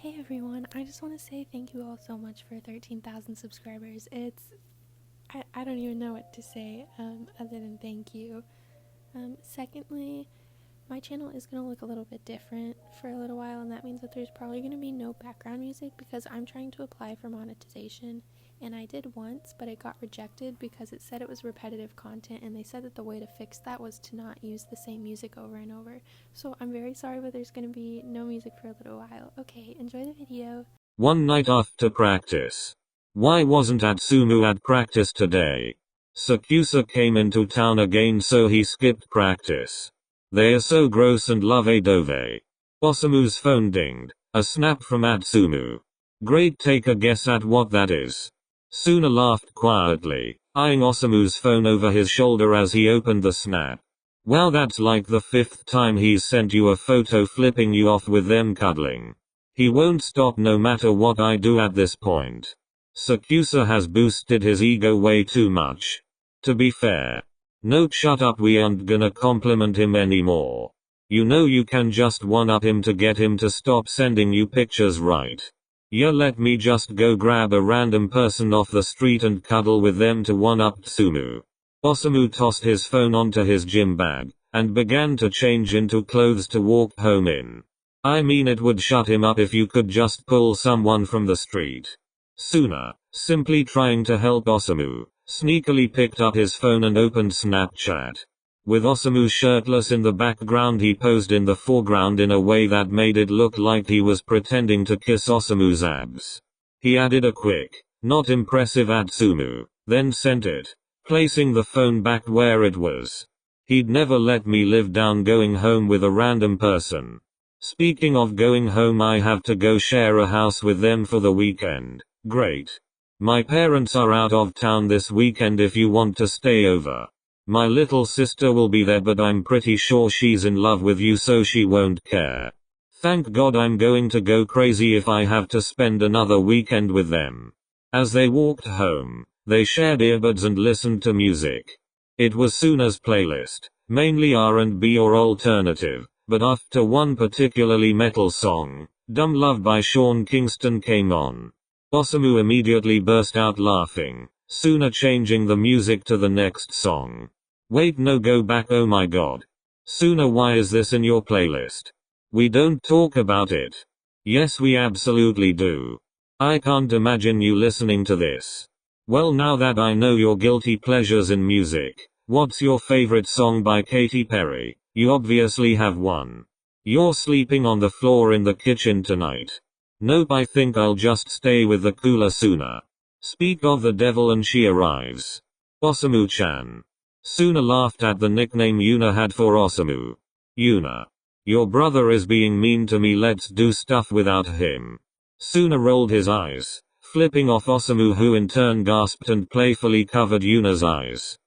Hey everyone, I just want to say thank you all so much for 13,000 subscribers. I don't even know what to say other than thank you. Secondly, my channel is going to look a little bit different for a little while, and that means that there's probably going to be no background music because I'm trying to apply for monetization. And I did once, but it got rejected because it said it was repetitive content, and they said that the way to fix that was to not use the same music over and over. So I'm very sorry, but there's going to be no music for a little while. Okay, enjoy the video. One night after practice. Why wasn't Atsumu at practice today? Sakusa came into town again, so he skipped practice. They are so gross and love a dove. Osamu's phone dinged. A snap from Atsumu. Great, take a guess at what that is. Suna laughed quietly, eyeing Osamu's phone over his shoulder as he opened the snap. Wow, that's like the 5th time he's sent you a photo flipping you off with them cuddling. He won't stop no matter what I do at this point. Sakusa has boosted his ego way too much. To be fair. Note, shut up, we aren't gonna compliment him anymore. You know you can just one-up him to get him to stop sending you pictures, right? Yeah, let me just go grab a random person off the street and cuddle with them to one-up Tsumu. Osamu tossed his phone onto his gym bag, and began to change into clothes to walk home in. I mean, it would shut him up if you could just pull someone from the street. Suna, simply trying to help Osamu, sneakily picked up his phone and opened Snapchat. With Osamu shirtless in the background, he posed in the foreground in a way that made it look like he was pretending to kiss Osamu's abs. He added a quick, not impressive Atsumu, then sent it, placing the phone back where it was. He'd never let me live down going home with a random person. Speaking of going home, I have to go share a house with them for the weekend. Great. My parents are out of town this weekend if you want to stay over. My little sister will be there, but I'm pretty sure she's in love with you, so she won't care. Thank God, I'm going to go crazy if I have to spend another weekend with them. As they walked home, they shared earbuds and listened to music. It was Suna's playlist, mainly R&B or alternative, but after one particularly metal song, Dumb Love by Sean Kingston, came on, Osamu immediately burst out laughing, Suna changing the music to the next song. Wait, no, go back, oh my god. Suna, why is this in your playlist? We don't talk about it. Yes, we absolutely do. I can't imagine you listening to this. Well, now that I know your guilty pleasures in music, what's your favorite song by Katy Perry? You obviously have one. You're sleeping on the floor in the kitchen tonight. Nope, I think I'll just stay with the cooler Suna. Speak of the devil and she arrives. Osamu-chan. Suna laughed at the nickname Yuna had for Osamu. Yuna. Your brother is being mean to me, let's do stuff without him. Suna rolled his eyes, flipping off Osamu, who in turn gasped and playfully covered Yuna's eyes.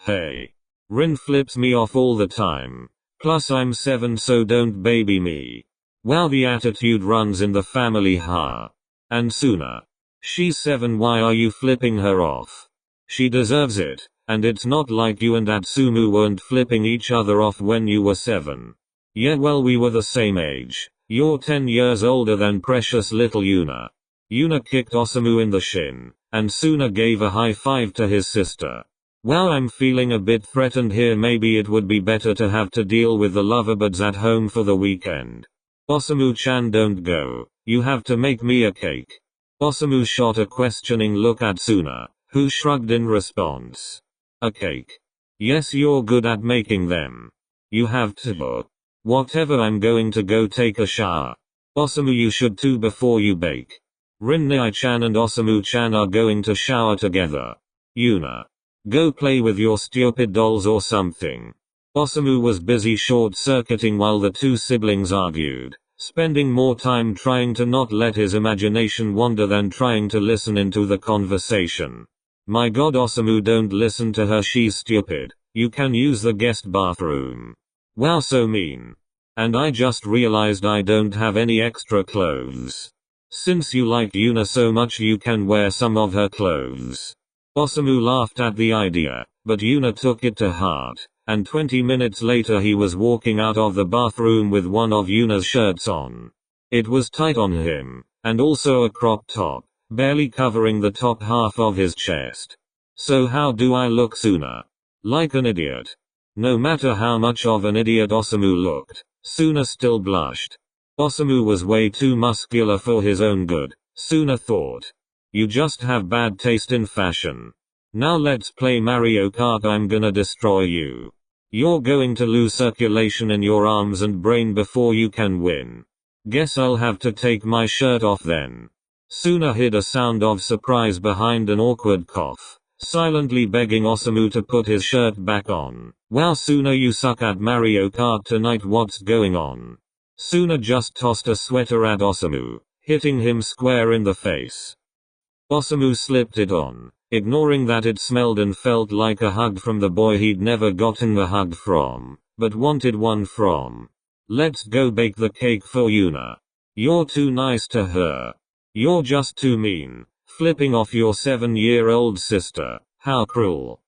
Hey. Rin flips me off all the time. Plus I'm 7, so don't baby me. Wow, the attitude runs in the family, huh? And Suna. She's 7, why are you flipping her off? She deserves it, and it's not like you and Atsumu weren't flipping each other off when you were 7. Yeah, well, we were the same age. You're 10 years older than precious little Yuna. Yuna kicked Osamu in the shin, and Suna gave a high five to his sister. Wow, I'm feeling a bit threatened here, maybe it would be better to have to deal with the loverbirds at home for the weekend. Osamu-chan, don't go. You have to make me a cake. Osamu shot a questioning look at Suna, who shrugged in response. A cake? Yes, you're good at making them. You have to. Whatever, I'm going to go take a shower. Osamu, you should too before you bake. Rinnai-chan and Osamu-chan are going to shower together. Yuna. Go play with your stupid dolls or something. Osamu was busy short-circuiting while the two siblings argued, spending more time trying to not let his imagination wander than trying to listen into the conversation. My god, Osamu, don't listen to her, she's stupid. You can use the guest bathroom. Wow, so mean. And I just realized I don't have any extra clothes. Since you like Yuna so much, you can wear some of her clothes. Osamu laughed at the idea, but Yuna took it to heart, and 20 minutes later he was walking out of the bathroom with one of Yuna's shirts on. It was tight on him, And also a crop top, barely covering the top half of his chest. So how do I look, Suna? Like an idiot. No matter how much of an idiot Osamu looked, Suna still blushed. Osamu was way too muscular for his own good, Suna thought. You just have bad taste in fashion. Now let's play Mario Kart. I'm gonna destroy you. You're going to lose circulation in your arms and brain before you can win. Guess I'll have to take my shirt off then. Suna hid a sound of surprise behind an awkward cough, silently begging Osamu to put his shirt back on. Wow, Suna, you suck at Mario Kart tonight. What's going on? Suna just tossed a sweater at Osamu, hitting him square in the face. Osamu slipped it on, ignoring that it smelled and felt like a hug from the boy he'd never gotten a hug from, but wanted one from. Let's go bake the cake for Yuna. You're too nice to her. You're just too mean, flipping off your 7-year-old sister. How cruel.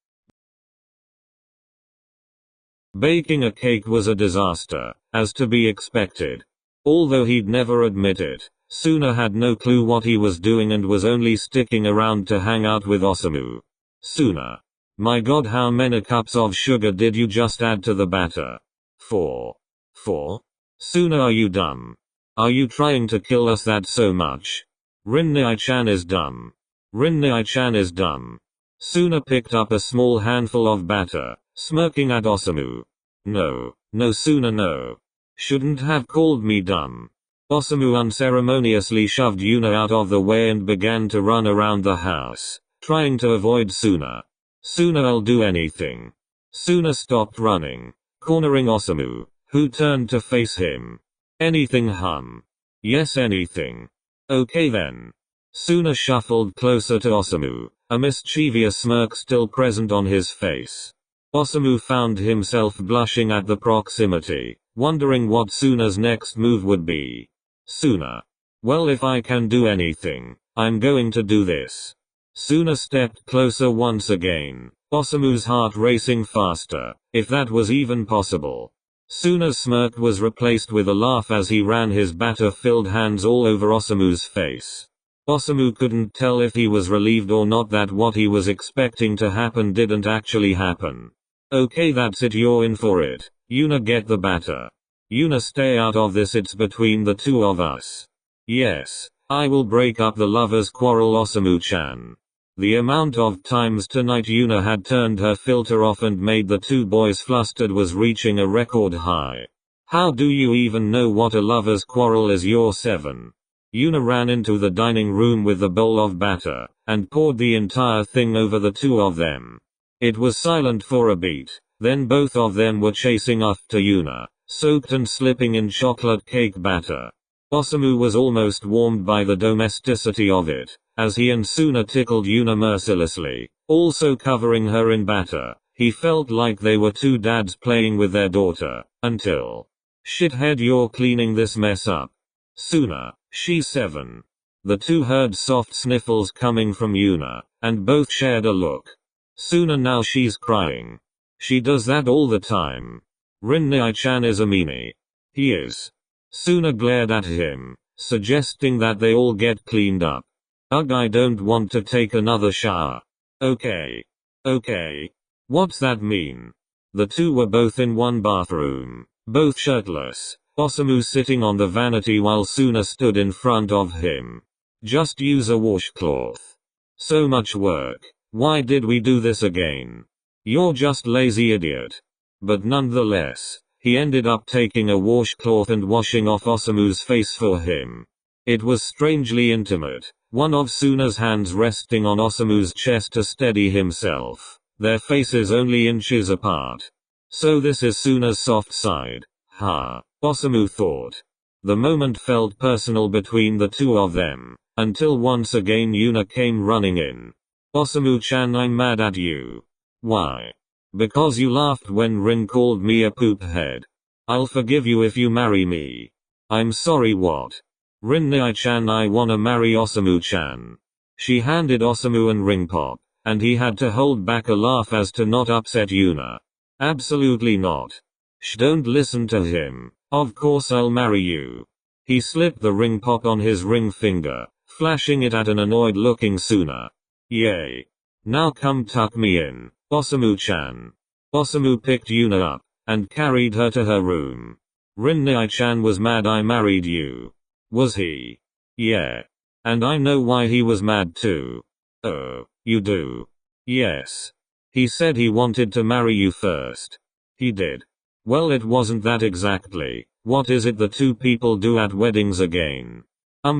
Baking a cake was a disaster, as to be expected. Although he'd never admit it, Suna had no clue what he was doing and was only sticking around to hang out with Osamu. Suna. My god, how many cups of sugar did you just add to the batter? 4. 4? Suna, are you dumb? Are you trying to kill us that so much? Rinne-chan is dumb. Rinne-chan is dumb. Suna picked up a small handful of batter, smirking at Osamu. No, Suna, no. Shouldn't have called me dumb. Osamu unceremoniously shoved Yuna out of the way and began to run around the house, trying to avoid Suna. Suna, I'll do anything. Suna stopped running, cornering Osamu, who turned to face him. Anything, hum. Yes, anything. Okay then. Suna shuffled closer to Osamu, a mischievous smirk still present on his face. Osamu found himself blushing at the proximity, wondering what Suna's next move would be. Suna. Well, if I can do anything, I'm going to do this. Suna stepped closer once again, Osamu's heart racing faster, if that was even possible. Suna's smirk was replaced with a laugh as he ran his batter-filled hands all over Osamu's face. Osamu couldn't tell if he was relieved or not that what he was expecting to happen didn't actually happen. Okay, that's it, you're in for it. Yuna, get the batter. Yuna, stay out of this, it's between the two of us. Yes, I will break up the lovers' quarrel, Osamu-chan. The amount of times tonight Yuna had turned her filter off and made the two boys flustered was reaching a record high. How do you even know what a lover's quarrel is? You're 7. Yuna ran into the dining room with the bowl of batter, and poured the entire thing over the two of them. It was silent for a beat, then both of them were chasing after Yuna, soaked and slipping in chocolate cake batter. Osamu was almost warmed by the domesticity of it, as he and Suna tickled Yuna mercilessly, also covering her in batter. He felt like they were two dads playing with their daughter, until... Shithead, you're cleaning this mess up. Suna, she's 7. The two heard soft sniffles coming from Yuna, and both shared a look. Suna, now she's crying. She does that all the time. Rinne-chan is a meanie. He is. Suna glared at him, suggesting that they all get cleaned up. Ugh, I don't want to take another shower. Okay. What's that mean? The two were both in one bathroom, both shirtless, Osamu sitting on the vanity while Suna stood in front of him. Just use a washcloth. So much work. Why did we do this again? You're just lazy idiot. But nonetheless, he ended up taking a washcloth and washing off Osamu's face for him. It was strangely intimate, one of Suna's hands resting on Osamu's chest to steady himself, their faces only inches apart. So this is Suna's soft side, huh? Osamu thought. The moment felt personal between the two of them, until once again Yuna came running in. Osamu-chan, I'm mad at you. Why? Because you laughed when Rin called me a poop head. I'll forgive you if you marry me. I'm sorry, what? Rinne-chan, I wanna marry Osamu-chan. She handed Osamu an ring pop, and he had to hold back a laugh as to not upset Yuna. Absolutely not. Shh, don't listen to him. Of course I'll marry you. He slipped the ring pop on his ring finger, flashing it at an annoyed looking Suna. Yay. Now come tuck me in, Osamu-chan. Osamu picked Yuna up, and carried her to her room. Rinne-chan was mad I married you. Was he? Yeah. And I know why he was mad too. Oh, you do? Yes. He said he wanted to marry you first. He did. Well, it wasn't that exactly. What is it the two people do at weddings again?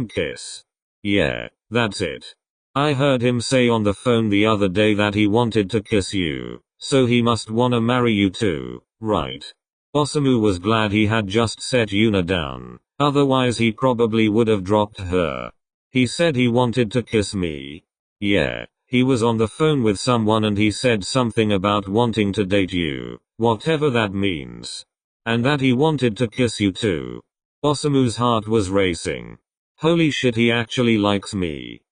Kiss. Yeah, that's it. I heard him say on the phone the other day that he wanted to kiss you, so he must wanna marry you too, right? Osamu was glad he had just set Yuna down, otherwise he probably would have dropped her. He said he wanted to kiss me. Yeah, he was on the phone with someone and he said something about wanting to date you, whatever that means. And that he wanted to kiss you too. Osamu's heart was racing. Holy shit, he actually likes me.